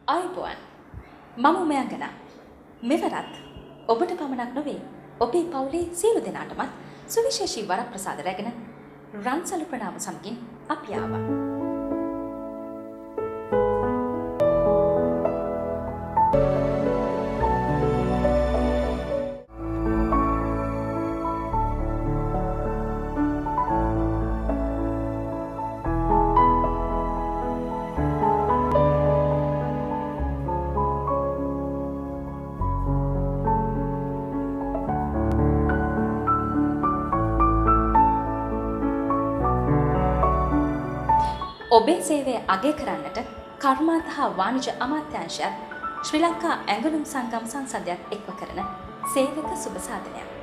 ආයුබෝවන් මම උමයන්ගන මෙවරත් ඔබට පමණක් නොවේ ඔබේ පවුලේ සියලු දෙනාටමත් සුවිශේෂී වරප්‍රසාද රැගෙන රන්සලු ප්‍රණාම සමගින් අපි ආවා. ඔබේ සේවය අගය කරන්නට කර්මාන්ත හා වාණිජ අමාත්‍යාංශයත් ශ්‍රී ලංකා ඇඟලුම් සංගම් සංසදයක් එක්ව කරන සේවක සුබ සාධනයක්.